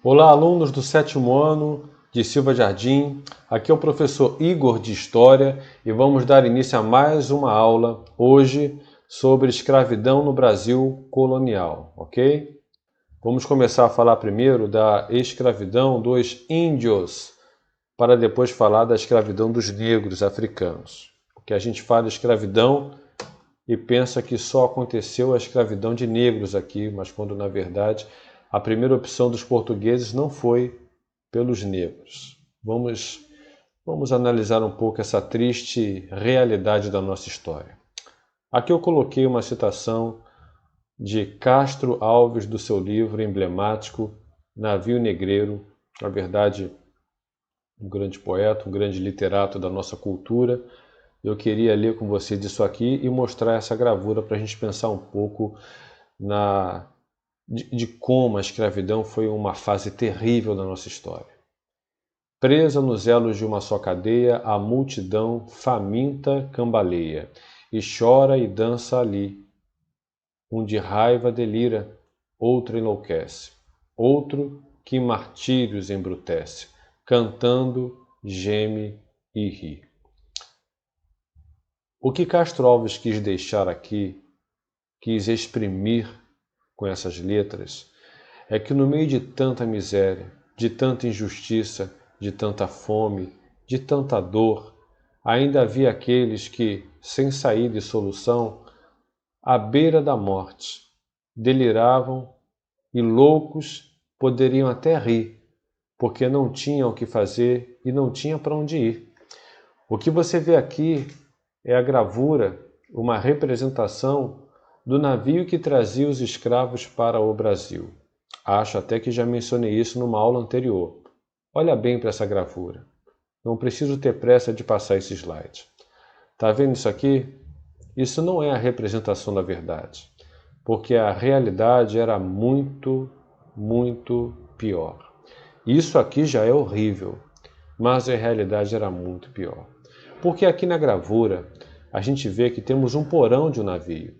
Olá, alunos do sétimo ano de Silva Jardim. Aqui é o professor Igor de História e vamos dar início a mais uma aula hoje sobre escravidão no Brasil colonial, ok? Vamos começar a falar primeiro da escravidão dos índios, para depois falar da escravidão dos negros africanos. Porque a gente fala escravidão e pensa que só aconteceu a escravidão de negros aqui, mas quando na verdade a primeira opção dos portugueses não foi pelos negros. Vamos analisar um pouco essa triste realidade da nossa história. Aqui eu coloquei uma citação de Castro Alves do seu livro emblemático Navio Negreiro, na verdade um grande poeta, um grande literato da nossa cultura. Eu queria ler com vocês isso aqui e mostrar essa gravura para a gente pensar um pouco de como a escravidão foi uma fase terrível da nossa história. Presa nos elos de uma só cadeia, a multidão faminta cambaleia, e chora e dança ali. Um de raiva delira, outro enlouquece, outro que martírios embrutece, cantando, geme e ri. O que Castro Alves quis deixar aqui, quis exprimir com essas letras, é que no meio de tanta miséria, de tanta injustiça, de tanta fome, de tanta dor, ainda havia aqueles que, sem saída e solução, à beira da morte, deliravam e loucos poderiam até rir, porque não tinham o que fazer e não tinham para onde ir. O que você vê aqui é a gravura, uma representação do navio que trazia os escravos para o Brasil. Acho até que já mencionei isso numa aula anterior. Olha bem para essa gravura. Não preciso ter pressa de passar esse slide. Tá vendo isso aqui? Isso não é a representação da verdade, porque a realidade era muito, muito pior. Isso aqui já é horrível, mas a realidade era muito pior. Porque aqui na gravura a gente vê que temos um porão de um navio.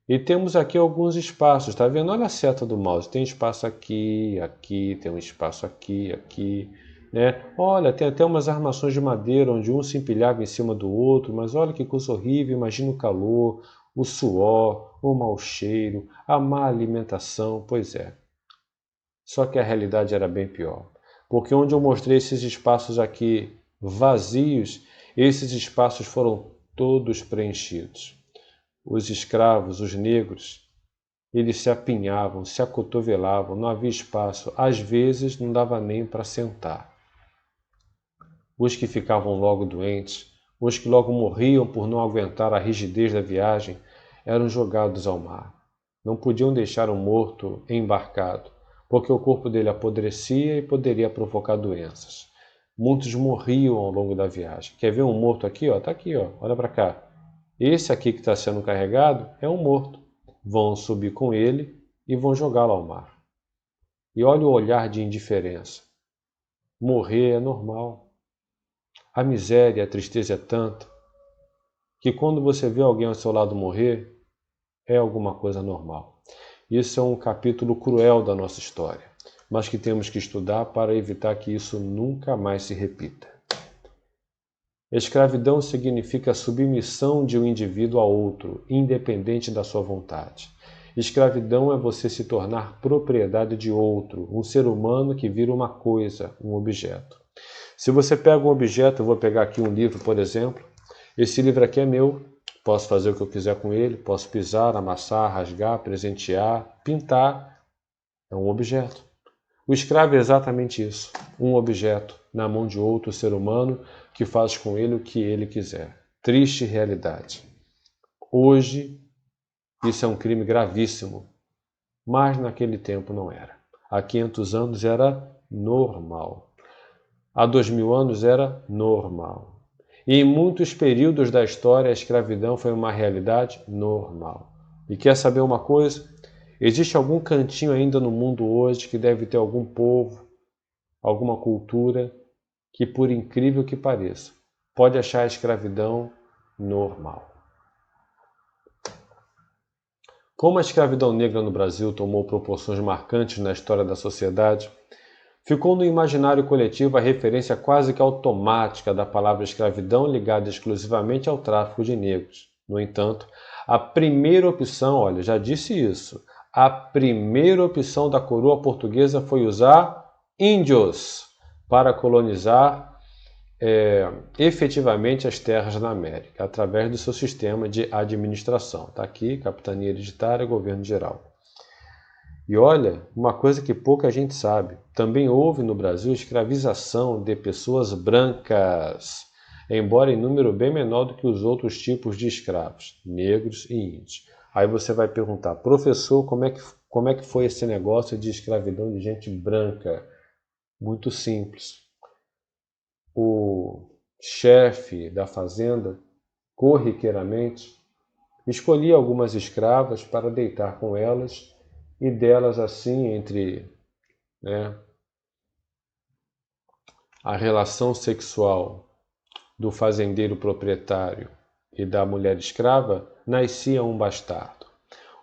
E temos aqui alguns espaços, tá vendo? Olha a seta do mouse, tem espaço aqui, aqui, tem um espaço aqui, aqui, né? Olha, tem até umas armações de madeira onde um se empilhava em cima do outro, mas olha que coisa horrível, imagina o calor, o suor, o mau cheiro, a má alimentação, pois é. Só que a realidade era bem pior, porque onde eu mostrei esses espaços aqui vazios, esses espaços foram todos preenchidos. Os escravos, os negros, eles se apinhavam, se acotovelavam, não havia espaço, às vezes não dava nem para sentar. Os que ficavam logo doentes, os que logo morriam por não aguentar a rigidez da viagem, eram jogados ao mar. Não podiam deixar um morto embarcado, porque o corpo dele apodrecia e poderia provocar doenças. Muitos morriam ao longo da viagem. Quer ver um morto aqui? Está aqui, ó. Olha para cá. Esse aqui que está sendo carregado é um morto. Vão subir com ele e vão jogá-lo ao mar. E olha o olhar de indiferença. Morrer é normal. A miséria, a tristeza é tanta que quando você vê alguém ao seu lado morrer, é alguma coisa normal. Isso é um capítulo cruel da nossa história, mas que temos que estudar para evitar que isso nunca mais se repita. Escravidão significa a submissão de um indivíduo a outro, independente da sua vontade. Escravidão é você se tornar propriedade de outro, um ser humano que vira uma coisa, um objeto. Se você pega um objeto, eu vou pegar aqui um livro, por exemplo. Esse livro aqui é meu, posso fazer o que eu quiser com ele, posso pisar, amassar, rasgar, presentear, pintar. É um objeto. O escravo é exatamente isso, um objeto na mão de outro ser humano que faz com ele o que ele quiser. Triste realidade. Hoje, isso é um crime gravíssimo, mas naquele tempo não era. Há 500 anos era normal. Há 2000 anos era normal. E em muitos períodos da história a escravidão foi uma realidade normal. E quer saber uma coisa? Existe algum cantinho ainda no mundo hoje que deve ter algum povo, alguma cultura que, por incrível que pareça, pode achar a escravidão normal. Como a escravidão negra no Brasil tomou proporções marcantes na história da sociedade, Ficou no imaginário coletivo a referência quase que automática da palavra escravidão ligada exclusivamente ao tráfico de negros. No entanto, a primeira opção, olha, já disse isso, a primeira opção da coroa portuguesa foi usar índios para colonizar efetivamente as terras na América, através do seu sistema de administração. Está aqui, capitania hereditária, governo geral. E olha, uma coisa que pouca gente sabe, também houve no Brasil escravização de pessoas brancas, embora em número bem menor do que os outros tipos de escravos, negros e índios. Aí você vai perguntar, professor, como é que foi esse negócio de escravidão de gente branca? Muito simples. O chefe da fazenda, corriqueiramente, escolhia algumas escravas para deitar com elas e delas assim, entre a relação sexual do fazendeiro proprietário e da mulher escrava, nascia um bastardo,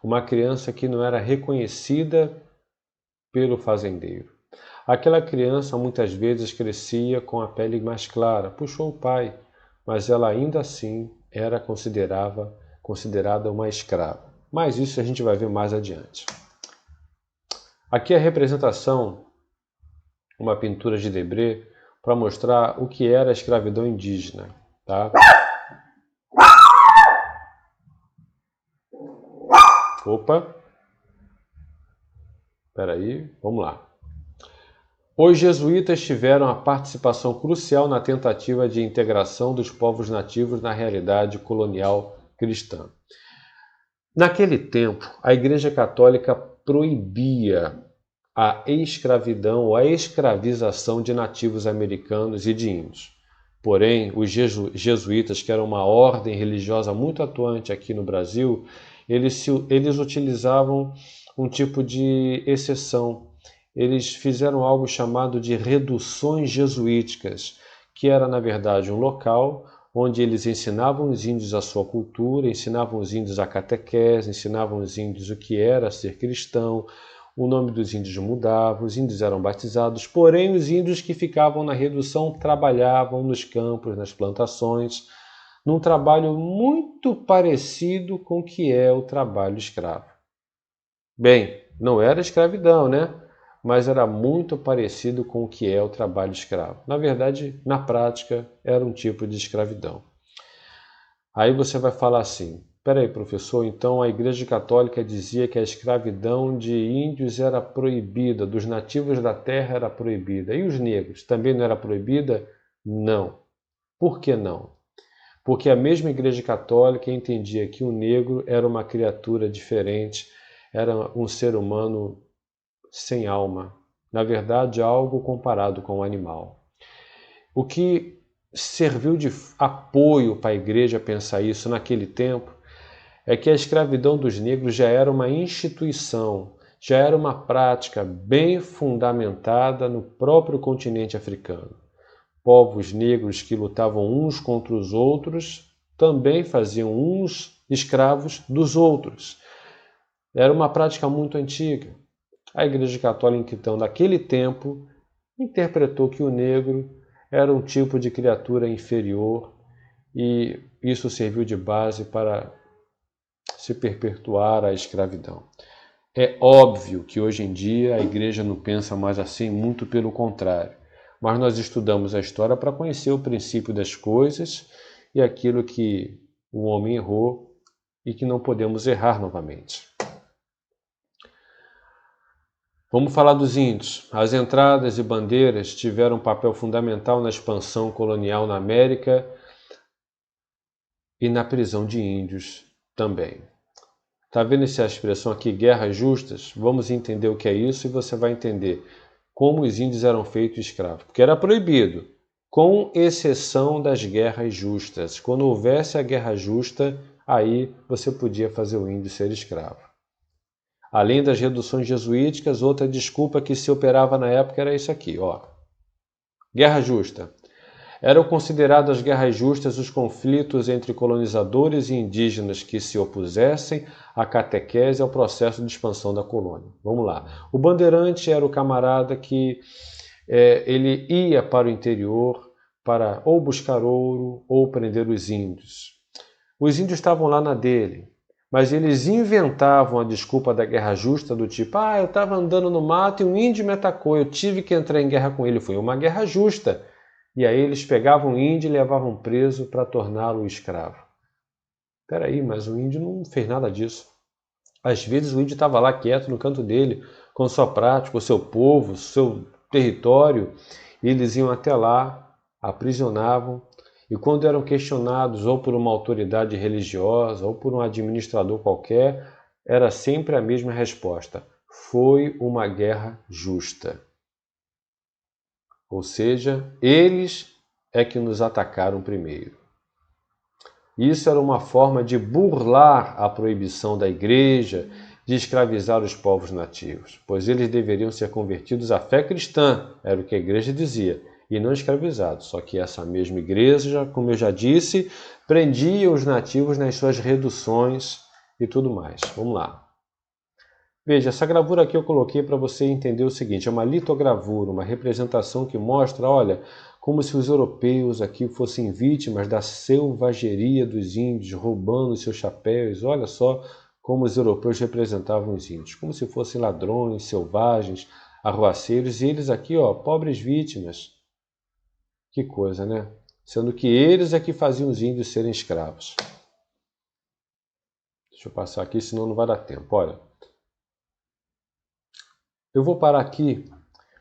uma criança que não era reconhecida pelo fazendeiro. Aquela criança muitas vezes crescia com a pele mais clara, puxou o pai, mas ela ainda assim era considerada uma escrava. Mas isso a gente vai ver mais adiante. Aqui a representação, uma pintura de Debré, para mostrar o que era a escravidão indígena. Tá? Opa! Espera aí, vamos lá. Os jesuítas tiveram a participação crucial na tentativa de integração dos povos nativos na realidade colonial cristã. Naquele tempo, a Igreja Católica proibia a escravidão ou a escravização de nativos americanos e de índios. Porém, os jesuítas, que eram uma ordem religiosa muito atuante aqui no Brasil, eles utilizavam um tipo de exceção. Eles fizeram algo chamado de reduções jesuíticas, que era, na verdade, um local onde eles ensinavam os índios a sua cultura, ensinavam os índios a catequese, ensinavam os índios o que era ser cristão, o nome dos índios mudava, os índios eram batizados, porém os índios que ficavam na redução trabalhavam nos campos, nas plantações, num trabalho muito parecido com o que é o trabalho escravo. Bem, não era escravidão, né? Mas era muito parecido com o que é o trabalho escravo. Na verdade, na prática, era um tipo de escravidão. Aí você vai falar assim, peraí, professor, então a Igreja Católica dizia que a escravidão de índios era proibida, dos nativos da terra era proibida. E os negros, também não era proibida? Não. Por que não? Porque a mesma Igreja Católica entendia que o negro era uma criatura diferente, era um ser humano sem alma, na verdade algo comparado com o animal. O que serviu de apoio para a igreja pensar isso naquele tempo é que a escravidão dos negros já era uma instituição, já era uma prática bem fundamentada no próprio continente africano. Povos negros que lutavam uns contra os outros também faziam uns escravos dos outros. Era uma prática muito antiga. A Igreja Católica, então, naquele tempo, interpretou que o negro era um tipo de criatura inferior e isso serviu de base para se perpetuar a escravidão. É óbvio que hoje em dia a Igreja não pensa mais assim, muito pelo contrário. Mas nós estudamos a história para conhecer o princípio das coisas e aquilo que o homem errou e que não podemos errar novamente. Vamos falar dos índios. As entradas e bandeiras tiveram um papel fundamental na expansão colonial na América e na prisão de índios também. Está vendo essa expressão aqui, guerras justas? Vamos entender o que é isso e você vai entender como os índios eram feitos escravos. Porque era proibido, com exceção das guerras justas. Quando houvesse a guerra justa, aí você podia fazer o índio ser escravo. Além das reduções jesuíticas, outra desculpa que se operava na época era isso aqui, ó. Guerra justa. Eram consideradas guerras justas os conflitos entre colonizadores e indígenas que se opusessem à catequese e ao processo de expansão da colônia. Vamos lá. O bandeirante era o camarada que ele ia para o interior para ou buscar ouro ou prender os índios. Os índios estavam lá na dele, mas eles inventavam a desculpa da guerra justa, do tipo, eu estava andando no mato e um índio me atacou, eu tive que entrar em guerra com ele, foi uma guerra justa. E aí eles pegavam o índio e levavam preso para torná-lo escravo. Espera aí, mas o índio não fez nada disso. Às vezes o índio estava lá quieto no canto dele, com sua prática, o seu povo, seu território, e eles iam até lá, aprisionavam, e quando eram questionados ou por uma autoridade religiosa ou por um administrador qualquer, era sempre a mesma resposta: foi uma guerra justa. Ou seja, eles é que nos atacaram primeiro. Isso era uma forma de burlar a proibição da igreja de escravizar os povos nativos, pois eles deveriam ser convertidos à fé cristã, era o que a igreja dizia, e não escravizados. Só que essa mesma igreja, como eu já disse, prendia os nativos nas suas reduções e tudo mais. Vamos lá. Veja, essa gravura aqui eu coloquei para você entender o seguinte, é uma litogravura, uma representação que mostra, olha, como se os europeus aqui fossem vítimas da selvageria dos índios, roubando seus chapéus. Olha só como os europeus representavam os índios, como se fossem ladrões, selvagens, arruaceiros, e eles aqui, pobres vítimas. Que coisa, né? Sendo que eles é que faziam os índios serem escravos. Deixa eu passar aqui, senão não vai dar tempo. Olha, eu vou parar aqui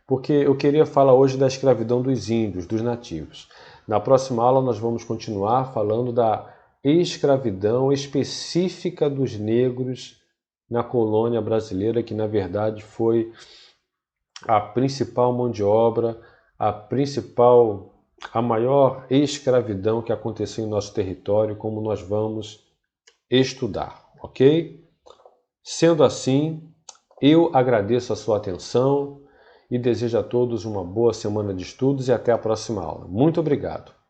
porque eu queria falar hoje da escravidão dos índios, dos nativos. Na próxima aula nós vamos continuar falando da escravidão específica dos negros na colônia brasileira, que na verdade foi a principal mão de obra, a maior escravidão que aconteceu em nosso território, como nós vamos estudar, ok? Sendo assim, eu agradeço a sua atenção e desejo a todos uma boa semana de estudos e até a próxima aula. Muito obrigado.